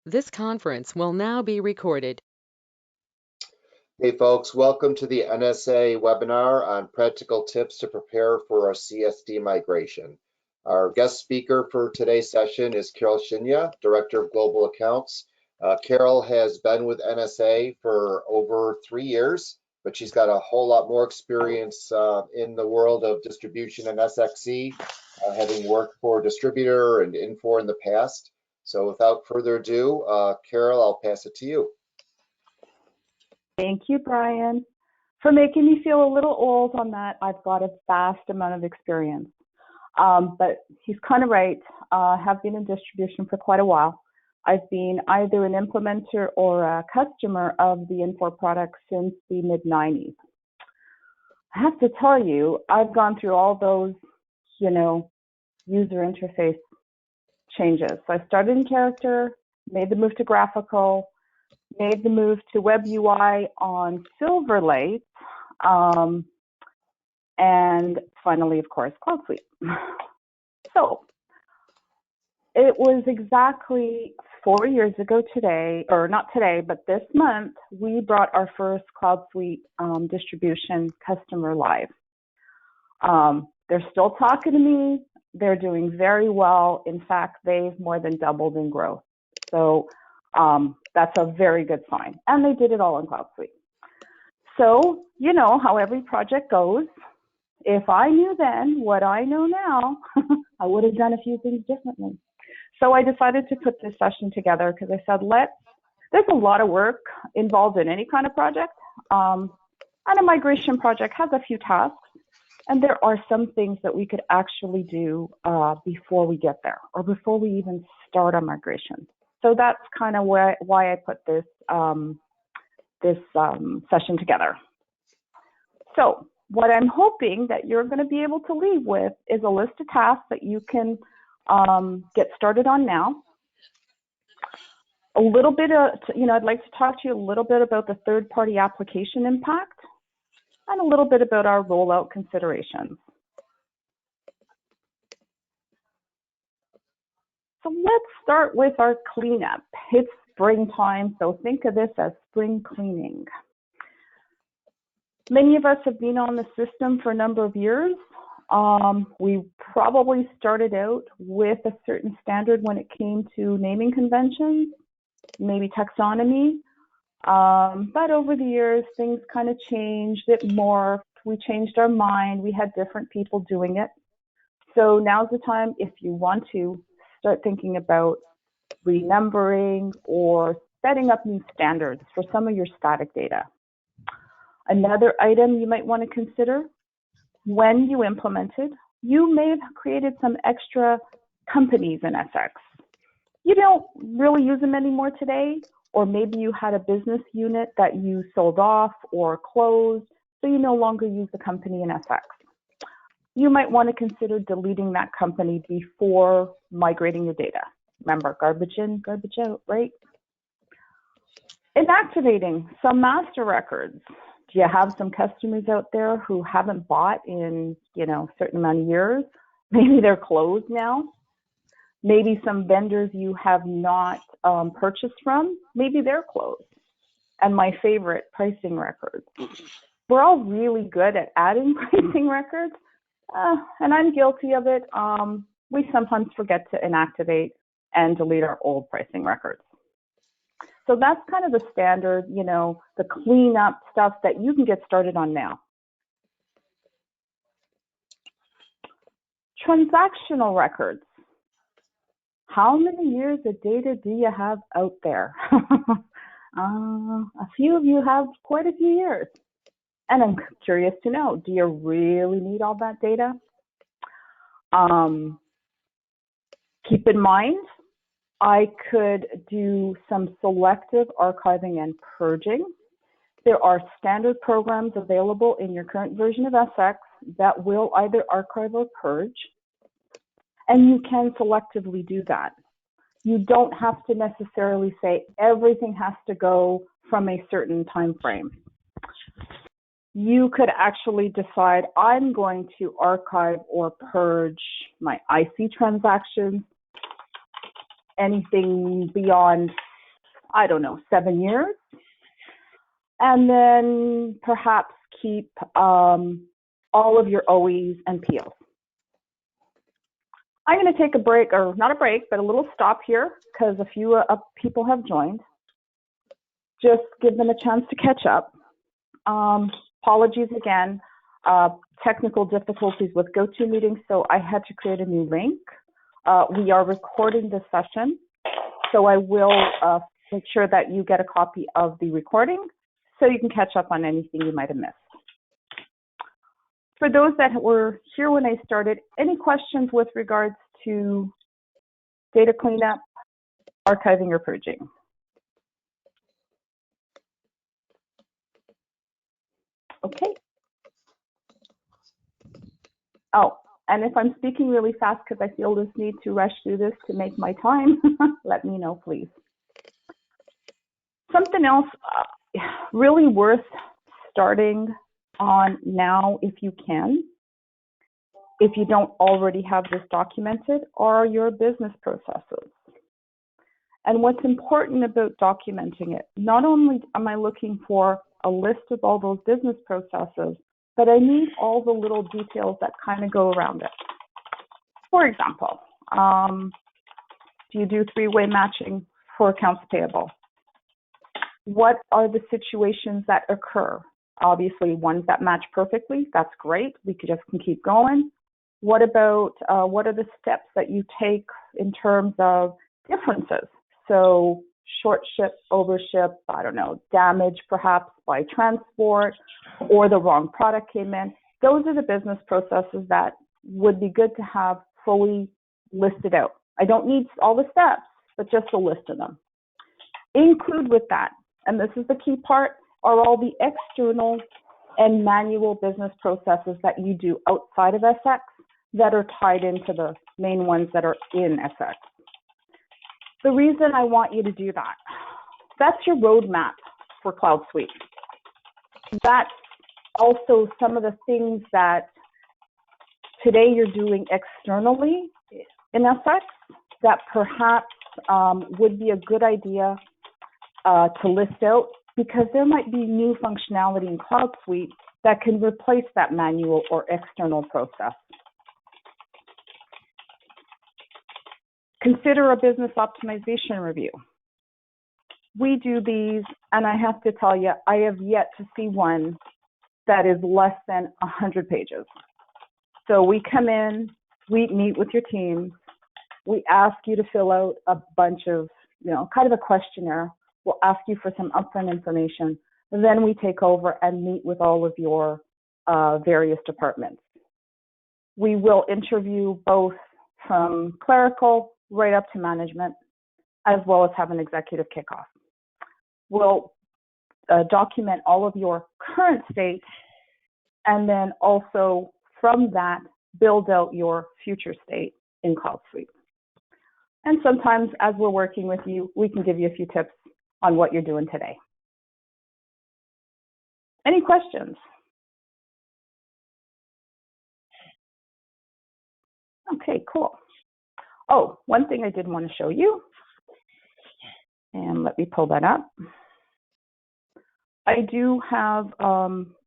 This conference will now be recorded. Hey folks, welcome to the NSA webinar on practical tips to prepare for a CSD migration. Our guest speaker for today's session is Carol Shinya, Director of Global Accounts. Carol has been with NSA for over 3 years, but she's got a whole lot more experience in the world of distribution and SXE, having worked for distributor and Infor in the past. So without further ado, Carol, I'll pass it to you. Thank you, Brian, for making me feel a little old on that. I've got a vast amount of experience. But he's kind of right. I have been in distribution for quite a while. I've been either an implementer or a customer of the Infor product since the mid-90s. I have to tell you, I've gone through all those, user interface changes. So I started in character, made the move to graphical, made the move to web UI on Silverlight, and finally, of course, CloudSuite. So it was exactly 4 years ago today, or not today, but this month, we brought our first CloudSuite distribution customer live. They're still talking to me. They're doing very well. In fact, they've more than doubled in growth. So that's a very good sign. And they did it all in CloudSuite. So, you know how every project goes. If I knew then what I know now, I would have done a few things differently. So I decided to put this session together because I said, there's a lot of work involved in any kind of project. And a migration project has a few tasks. And there are some things that we could actually do before we get there or before we even start a migration. So that's kind of why I put this session together. So what I'm hoping that you're going to be able to leave with is a list of tasks that you can get started on now. A little bit of, I'd like to talk to you a little bit about the third-party application impact and a little bit about our rollout considerations. So let's start with our cleanup. It's springtime, so think of this as spring cleaning. Many of us have been on the system for a number of years. We probably started out with a certain standard when it came to naming conventions, maybe taxonomy. But over the years, things kind of changed, it morphed, we changed our mind, we had different people doing it. So now's the time, if you want to, start thinking about renumbering or setting up new standards for some of your static data. Another item you might want to consider, when you implemented, you may have created some extra companies in SX. You don't really use them anymore today, or maybe you had a business unit that you sold off or closed, so you no longer use the company in SX. You might want to consider deleting that company before migrating your data. Remember, garbage in, garbage out, right? Inactivating some master records. Do you have some customers out there who haven't bought in, a certain amount of years? Maybe they're closed now. Maybe some vendors you have not purchased from, maybe they're closed. And my favorite, pricing records. We're all really good at adding pricing records, and I'm guilty of it. We sometimes forget to inactivate and delete our old pricing records. So that's kind of the standard, the cleanup stuff that you can get started on now. Transactional records. How many years of data do you have out there? A few of you have quite a few years. And I'm curious to know, do you really need all that data? Keep in mind, I could do some selective archiving and purging. There are standard programs available in your current version of SX that will either archive or purge. And you can selectively do that. You don't have to necessarily say everything has to go from a certain time frame. You could actually decide, I'm going to archive or purge my IC transactions, anything beyond I don't know, 7 years. And then perhaps keep all of your OEs and POs. I'm going to take a break, or not a break, but a little stop here because a few people have joined. Just give them a chance to catch up. Apologies again, technical difficulties with GoToMeeting, so I had to create a new link. We are recording this session, so I will make sure that you get a copy of the recording so you can catch up on anything you might have missed. For those that were here when I started, any questions with regards to data cleanup, archiving, or purging? Okay. Oh, and if I'm speaking really fast because I feel this need to rush through this to make my time, let me know, please. Something else really worth starting on now, if you can, if you don't already have this documented, are your business processes. And what's important about documenting it, not only am I looking for a list of all those business processes, but I need all the little details that kind of go around it. For example, do you do three-way matching for accounts payable? What are the situations that occur? Obviously, ones that match perfectly, that's great. We can keep going. What about, what are the steps that you take in terms of differences? So short ship, overship, I don't know, damage perhaps by transport, or the wrong product came in. Those are the business processes that would be good to have fully listed out. I don't need all the steps, but just a list of them. Include with that, and this is the key part, are all the external and manual business processes that you do outside of SX that are tied into the main ones that are in SX. The reason I want you to do that, that's your roadmap for CloudSuite. That's also some of the things that today you're doing externally in SX that perhaps would be a good idea to list out, because there might be new functionality in CloudSuite that can replace that manual or external process. Consider a business optimization review. We do these, and I have to tell you, I have yet to see one that is less than 100 pages. So we come in, we meet with your team, we ask you to fill out a bunch of, kind of a questionnaire. We'll ask you for some upfront information. Then we take over and meet with all of your various departments. We will interview both from clerical right up to management, as well as have an executive kickoff. We'll document all of your current state, and then also from that, build out your future state in CloudSuite. And sometimes as we're working with you, we can give you a few tips on what you're doing today. Any questions? Okay, cool. Oh, one thing I did want to show you, and let me pull that up. I do have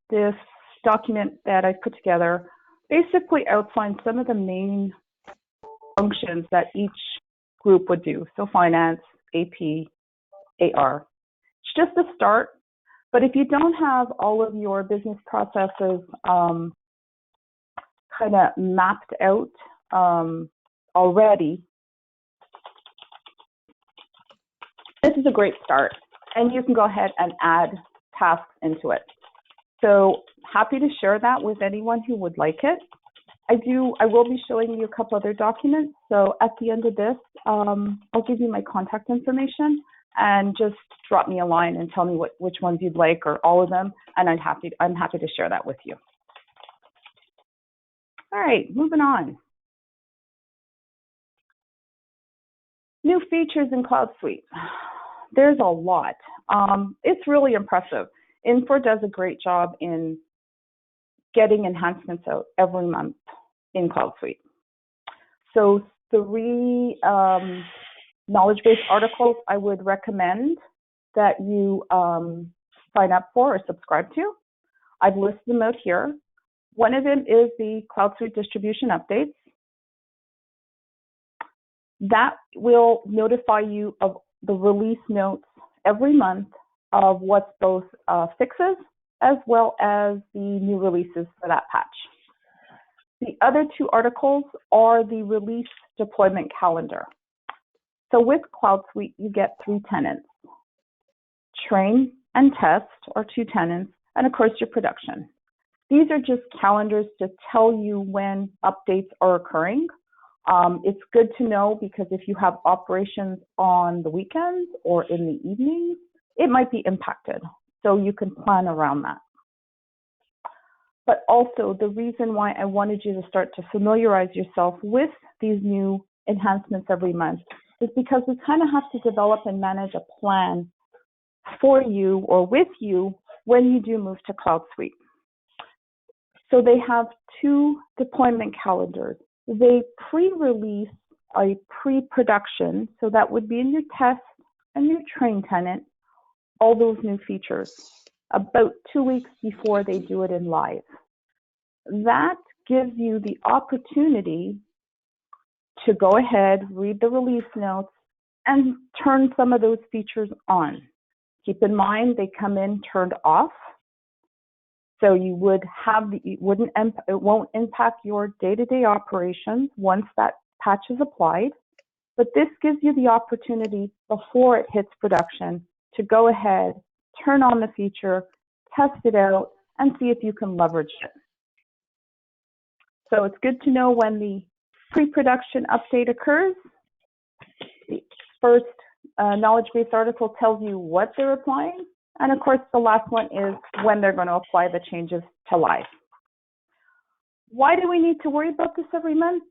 this document that I put together, basically outlines some of the main functions that each group would do. So finance, AP, AR. It's just a start, but if you don't have all of your business processes kind of mapped out already, this is a great start, and you can go ahead and add tasks into it. So happy to share that with anyone who would like it. I will be showing you a couple other documents. So at the end of this, I'll give you my contact information, and just drop me a line and tell me which ones you'd like, or all of them, and I'm happy to share that with you. All right, moving on. New features in CloudSuite. There's a lot. It's really impressive. Infor does a great job in getting enhancements out every month in CloudSuite. So 3 knowledge base articles I would recommend that you sign up for or subscribe to. I've listed them out here. One of them is the CloudSuite Distribution updates. That will notify you of the release notes every month of what's both fixes as well as the new releases for that patch. The other two articles are the release deployment calendar. So with CloudSuite, you get 3 tenants. Train and test are 2 tenants, and of course your production. These are just calendars to tell you when updates are occurring. It's good to know because if you have operations on the weekends or in the evenings, it might be impacted. So you can plan around that. But also the reason why I wanted you to start to familiarize yourself with these new enhancements every month is because we kind of have to develop and manage a plan for you or with you when you do move to CloudSuite. So they have 2 deployment calendars. They pre-release a pre-production, so that would be in your test and your train tenant, all those new features, about 2 weeks before they do it in live. That gives you the opportunity to go ahead, read the release notes, and turn some of those features on. Keep in mind, they come in turned off. So you would have it won't impact your day-to-day operations once that patch is applied. But this gives you the opportunity before it hits production to go ahead, turn on the feature, test it out, and see if you can leverage it. So it's good to know when the pre-production update occurs. The first knowledge base article tells you what they're applying. And of course, the last one is when they're going to apply the changes to live. Why do we need to worry about this every month?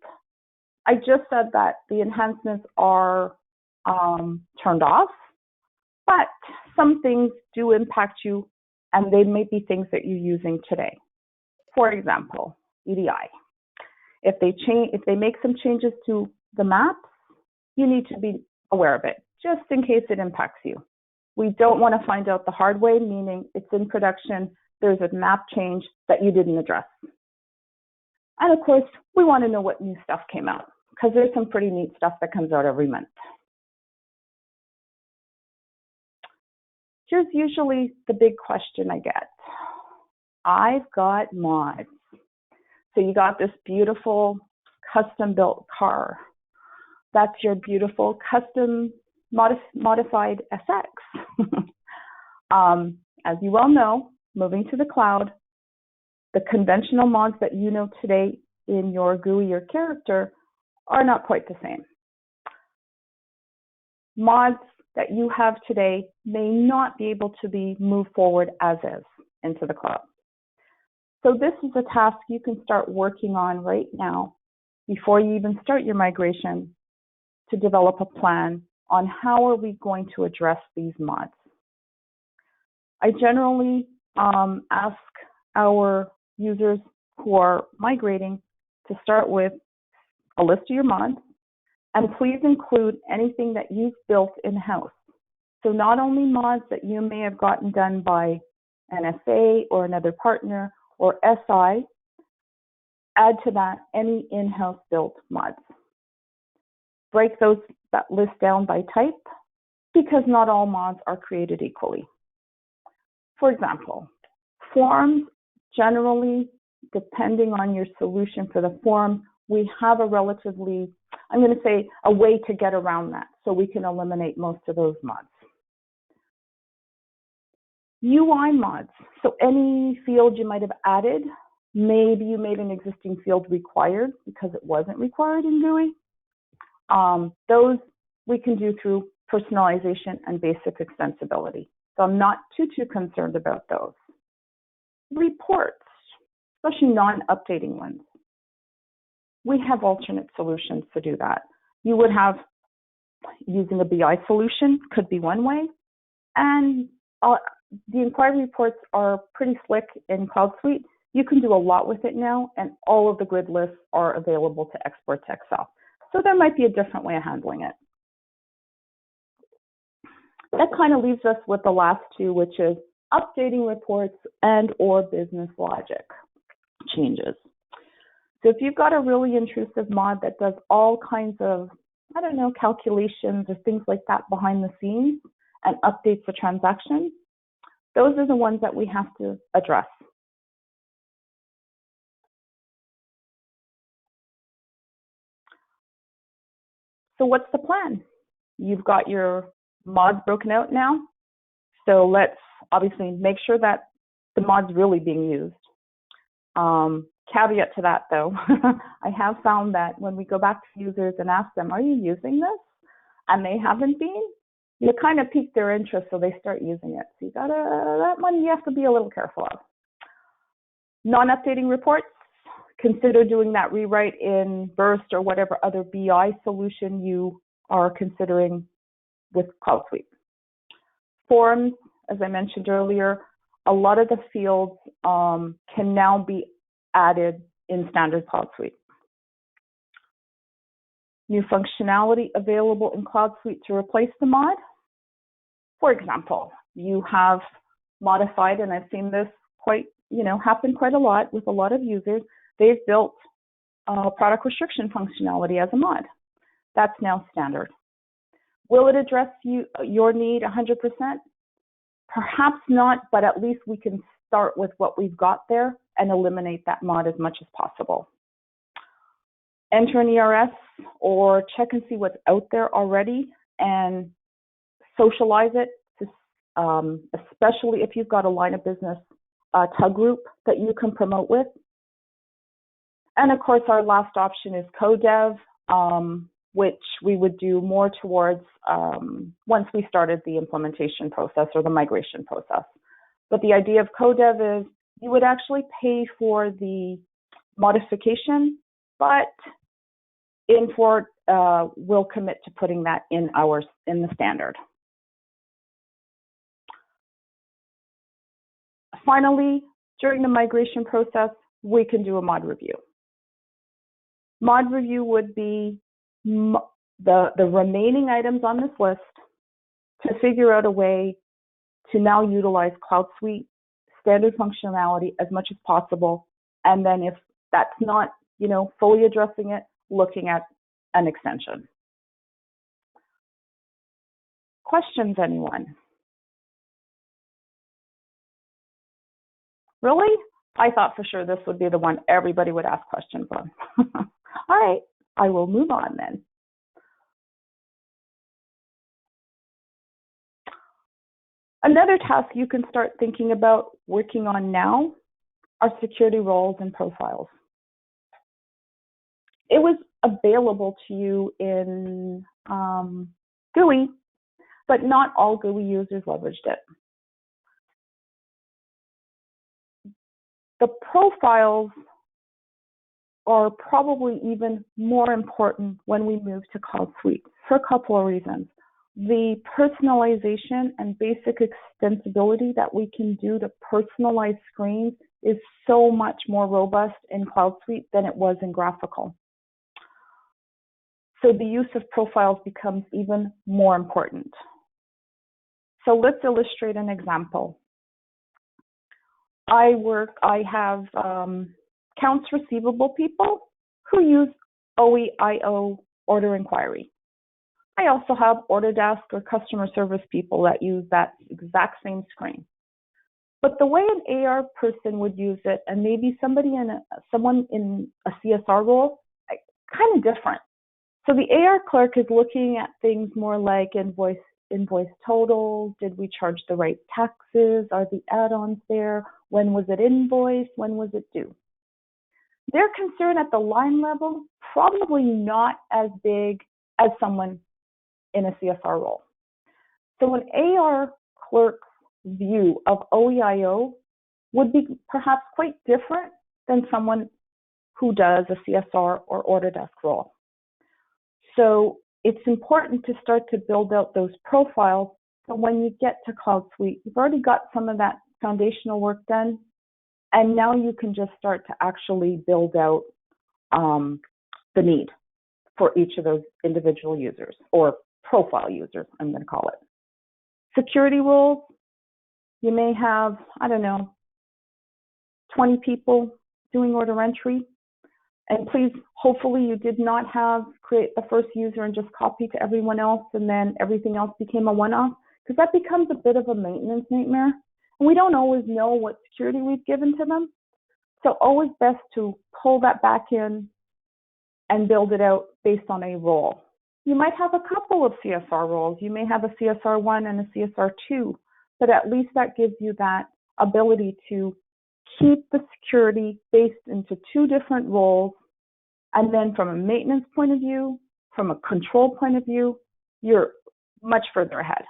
I just said that the enhancements are turned off, but some things do impact you, and they may be things that you're using today. For example, EDI. If they make some changes to the maps, you need to be aware of it, just in case it impacts you. We don't want to find out the hard way, meaning it's in production, there's a map change that you didn't address. And of course, we want to know what new stuff came out, because there's some pretty neat stuff that comes out every month. Here's usually the big question I get. I've got mods. So you got this beautiful custom-built car. That's your beautiful custom modified SX. As you well know, moving to the cloud, the conventional mods that you know today in your GUI or character are not quite the same. Mods that you have today may not be able to be moved forward as is into the cloud. So this is a task you can start working on right now before you even start your migration to develop a plan on how are we going to address these mods. I generally ask our users who are migrating to start with a list of your mods, and please include anything that you've built in-house. So not only mods that you may have gotten done by NSA or another partner or SI, add to that any in-house built mods. Break that list down by type, because not all mods are created equally. For example, forms generally, depending on your solution for the form, we have a relatively, I'm going to say, a way to get around that, so we can eliminate most of those mods. UI mods, so any field you might have added, maybe you made an existing field required because it wasn't required in GUI. Those we can do through personalization and basic extensibility. So I'm not too concerned about those. Reports, especially non-updating ones. We have alternate solutions to do that. You would have, using a BI solution could be one way, and the inquiry reports are pretty slick in CloudSuite. You can do a lot with it now, and all of the grid lists are available to export to Excel. So there might be a different way of handling it. That kind of leaves us with the last two, which is updating reports and or business logic changes. So if you've got a really intrusive mod that does all kinds of, I don't know, calculations or things like that behind the scenes and updates the transaction, those are the ones that we have to address. So what's the plan? You've got your mods broken out now. So let's obviously make sure that the mod's really being used. Caveat to that though, I have found that when we go back to users and ask them, are you using this? And they haven't been, you kind of pique their interest so they start using it. So you gotta, that one you have to be a little careful of. Non-updating reports, consider doing that rewrite in Burst or whatever other BI solution you are considering with CloudSuite. Forms, as I mentioned earlier, a lot of the fields can now be added in standard CloudSuite. New functionality available in CloudSuite to replace the mod. For example, you have modified, and I've seen this quite, happen quite a lot with a lot of users. They've built product restriction functionality as a mod. That's now standard. Will it address your need 100%? Perhaps not, but at least we can start with what we've got there and eliminate that mod as much as possible. Enter an ERS or check and see what's out there already and socialize it, especially if you've got a line of business tug group that you can promote with. And of course, our last option is co-dev, which we would do more towards once we started the implementation process or the migration process. But the idea of co-dev is you would actually pay for the modification, but Infor will commit to putting that in the standard. Finally, during the migration process, we can do a mod review. Mod review would be the remaining items on this list to figure out a way to now utilize CloudSuite standard functionality as much as possible. And then if that's not, fully addressing it, looking at an extension. Questions, anyone? Really? I thought for sure this would be the one everybody would ask questions on. All right, I will move on then. Another task you can start thinking about working on now are security roles and profiles. It was available to you in GUI, but not all GUI users leveraged it. The profiles are probably even more important when we move to CloudSuite for a couple of reasons. The personalization and basic extensibility that we can do to personalize screens is so much more robust in CloudSuite than it was in graphical. So the use of profiles becomes even more important. So let's illustrate an example. I have accounts receivable people who use OEIO order inquiry. I also have order desk or customer service people that use that exact same screen. But the way an AR person would use it, and maybe someone in a CSR role, kind of different. So the AR clerk is looking at things more like invoice totals. Did we charge the right taxes? Are the add-ons there? When was it invoiced? When was it due? Their concern at the line level, probably not as big as someone in a CSR role. So an AR clerk's view of OEIO would be perhaps quite different than someone who does a CSR or order desk role. So it's important to start to build out those profiles so when you get to CloudSuite, you've already got some of that foundational work done, and now you can just start to actually build out the need for each of those individual users, or profile users, I'm going to call it. Security roles, you may have, I don't know, 20 people doing order entry. And please, hopefully you did not create the first user and just copy to everyone else and then everything else became a one-off, because that becomes a bit of a maintenance nightmare. And we don't always know what security we've given to them. So always best to pull that back in and build it out based on a role. You might have a couple of CSR roles. You may have a CSR1 and a CSR2, but at least that gives you that ability to keep the security based into two different roles. And then from a maintenance point of view, from a control point of view, you're much further ahead.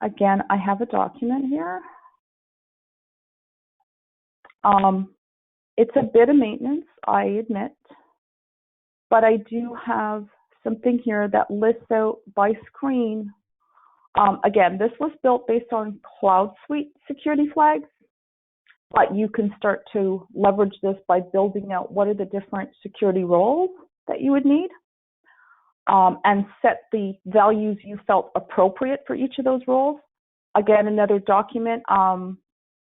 Again, I have a document here. It's a bit of maintenance, I admit, but I do have something here that lists out by screen. Again, this was built based on CloudSuite security flags, but you can start to leverage this by building out what are the different security roles that you would need, and set the values you felt appropriate for each of those roles. Again, another document,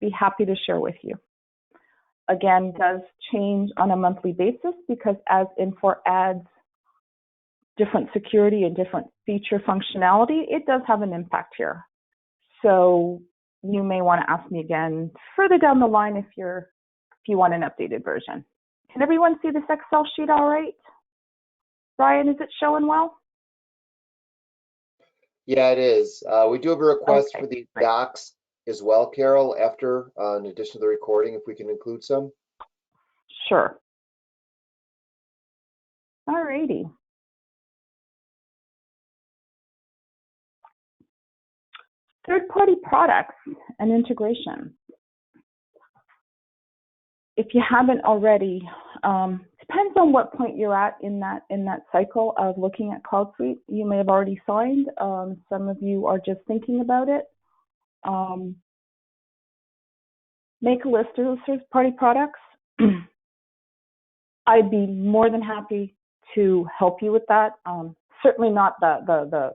be happy to share with you. Again, does change on a monthly basis because as Infor adds different security and different feature functionality, it does have an impact here. So you may want to ask me again further down the line if you want an updated version. Can everyone see this Excel sheet all right? Brian, is it showing well? Yeah, it is. We do have a request Okay, for the great. docs as well, Carol, after, in addition to the recording, if we can include some. Sure. All righty. Third-party products and integration. If you haven't already, depends on what point you're at in that cycle of looking at CloudSuite. You may have already signed. Some of you are just thinking about it. Make a list of those third-party products. I'd be more than happy to help you with that. Certainly not the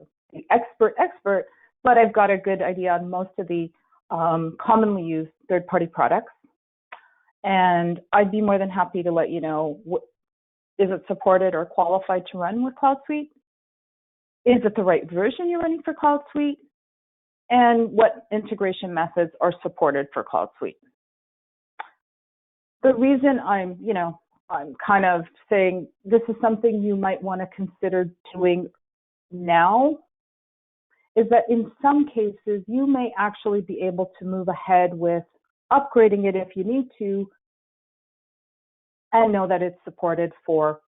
expert, but I've got a good idea on most of the commonly used third-party products. And I'd be more than happy to let you know, is it supported or qualified to run with CloudSuite? Is it the right version you're running for CloudSuite? And what integration methods are supported for CloudSuite? The reason I'm kind of saying this is something you might want to consider doing now is that in some cases, you may actually be able to move ahead with upgrading it if you need to, and know that it's supported for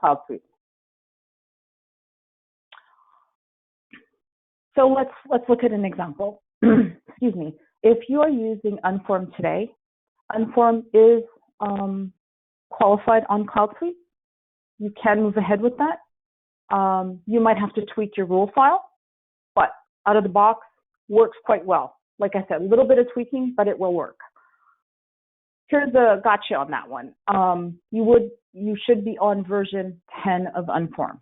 CloudSuite. So let's look at an example. Excuse me. If you are using Unform today, Unform is qualified on CloudSuite. You can move ahead with that. You might have to tweak your rule file, but out of the box, works quite well. Like I said, a little bit of tweaking, but it will work. Here's a gotcha on that one. You should be on version 10 of Unform.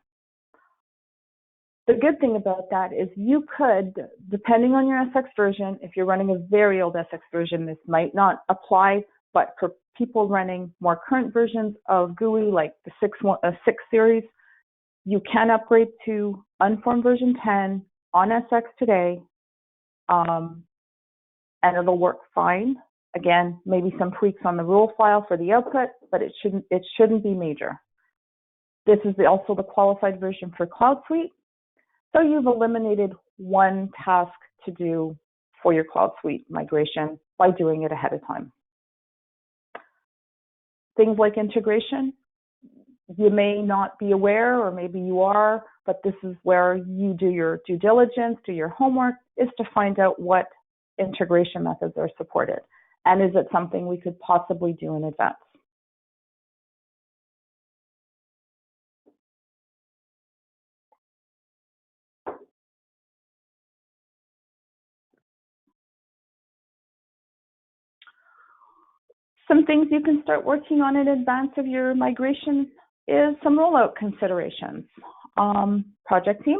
The good thing about that is you could, depending on your SX version, if you're running a very old SX version, this might not apply, but for people running more current versions of GUI, like the 6 series, you can upgrade to Unform version 10 on SX today, and it'll work fine. Again, maybe some tweaks on the rule file for the output, but it shouldn't be major. This is also the qualified version for CloudSuite. So you've eliminated one task to do for your CloudSuite migration by doing it ahead of time. Things like integration, you may not be aware, or maybe you are, but this is where you do your due diligence, do your homework, is to find out what integration methods are supported. And is it something we could possibly do in advance? Some things you can start working on in advance of your migration is some rollout considerations. Project team,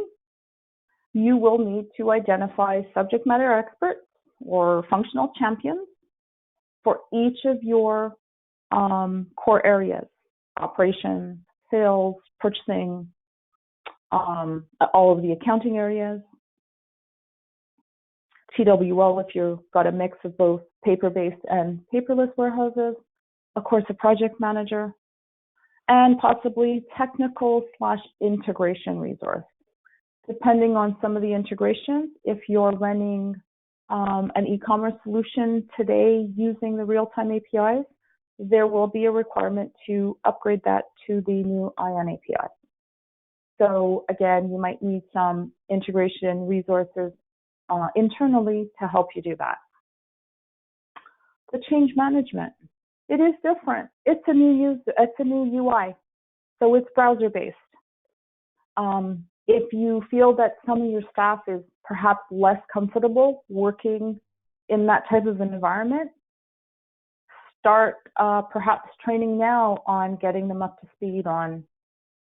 you will need to identify subject matter experts or functional champions for each of your core areas: operations, sales, purchasing, all of the accounting areas. TWL if you've got a mix of both paper-based and paperless warehouses, of course a project manager, and possibly technical/integration resource. Depending on some of the integrations, if you're running an e-commerce solution today using the real-time APIs, there will be a requirement to upgrade that to the new ION API. So again, you might need some integration resources internally to help you do that. The change management, it is different. It's a new UI, so it's browser-based. If you feel that some of your staff is perhaps less comfortable working in that type of an environment, start perhaps training now on getting them up to speed on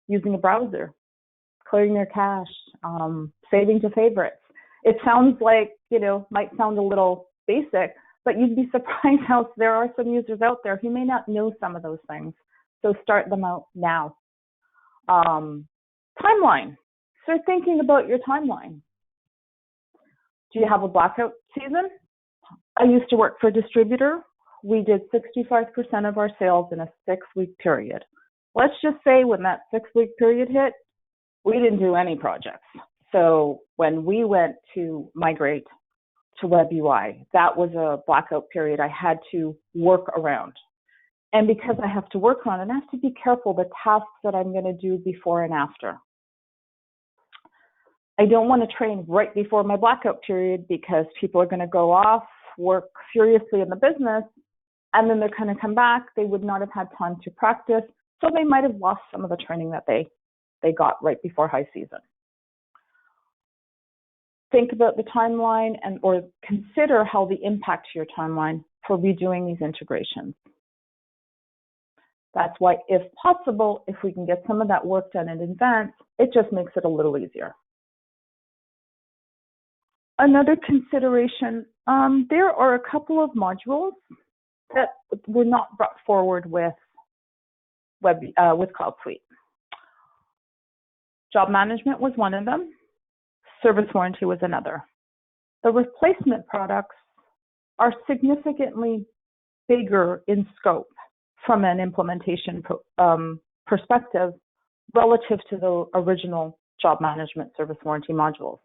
using a browser, clearing their cache, saving to favorites. It sounds like, might sound a little basic, but you'd be surprised how there are some users out there who may not know some of those things. So start them out now. Timeline. Start thinking about your timeline. Do you have a blackout season? I used to work for a distributor. We did 65% of our sales in a 6-week period. Let's just say when that 6-week period hit, we didn't do any projects. So when we went to migrate to Web UI, that was a blackout period I had to work around. And because I have to work on it, I have to be careful the tasks that I'm going to do before and after. I don't want to train right before my blackout period because people are going to go off, work furiously in the business, and then they're going to come back. They would not have had time to practice, so they might have lost some of the training that they got right before high season. Think about the timeline or consider how the impact to your timeline for redoing these integrations. That's why, if possible, if we can get some of that work done in advance, it just makes it a little easier. Another consideration, there are a couple of modules that were not brought forward with CloudSuite. Job management was one of them. Service warranty was another. The replacement products are significantly bigger in scope from an implementation perspective relative to the original job management service warranty modules.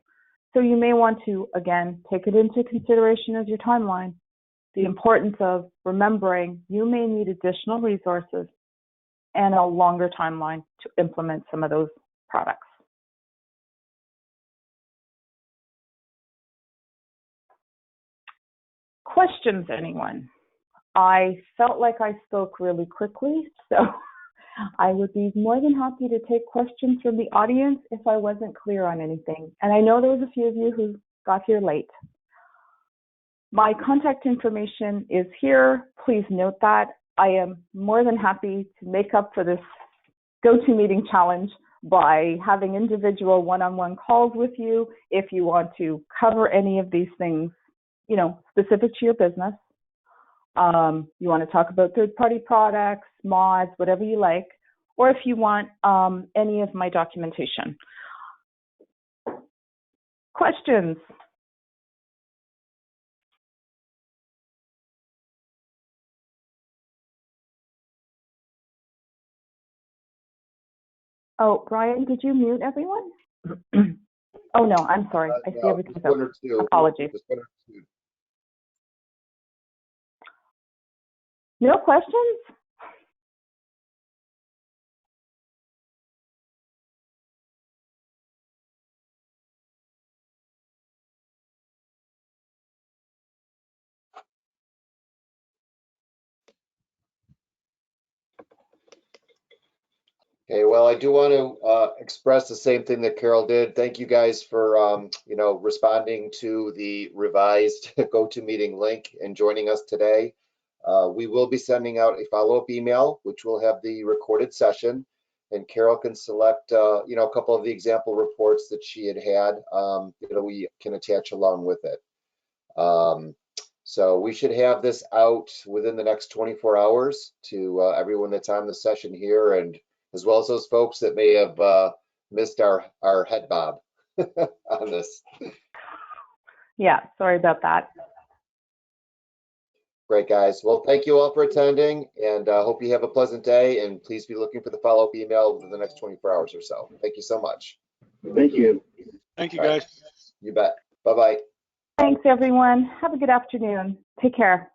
So you may want to, again, take it into consideration as your timeline, the importance of remembering you may need additional resources and a longer timeline to implement some of those products. Questions, anyone? I felt like I spoke really quickly, so I would be more than happy to take questions from the audience if I wasn't clear on anything. And I know there was a few of you who got here late. My contact information is here. Please note that. I am more than happy to make up for this GoToMeeting challenge by having individual one-on-one calls with you if you want to cover any of these things, specific to your business. You want to talk about third-party products, mods, whatever you like, or if you want any of my documentation. Questions? Oh, Brian, did you mute everyone? Oh, no, I'm sorry. I see everything. Apologies. No questions? Okay, well, I do want to express the same thing that Carol did. Thank you guys for, responding to the revised GoToMeeting link and joining us today. We will be sending out a follow-up email, which will have the recorded session. and Carol can select, you know, a couple of the example reports that she had, you know, we can attach along with it. So we should have this out within the next 24 hours to everyone that's on the session here, and as well as those folks that may have missed our head bob on this. Yeah, sorry about that. Great, guys. Well, thank you all for attending, and hope you have a pleasant day, and please be looking for the follow-up email within the next 24 hours or so. Thank you so much. Thank you. Thank you, All right. guys. You bet. Bye-bye. Thanks, everyone. Have a good afternoon. Take care.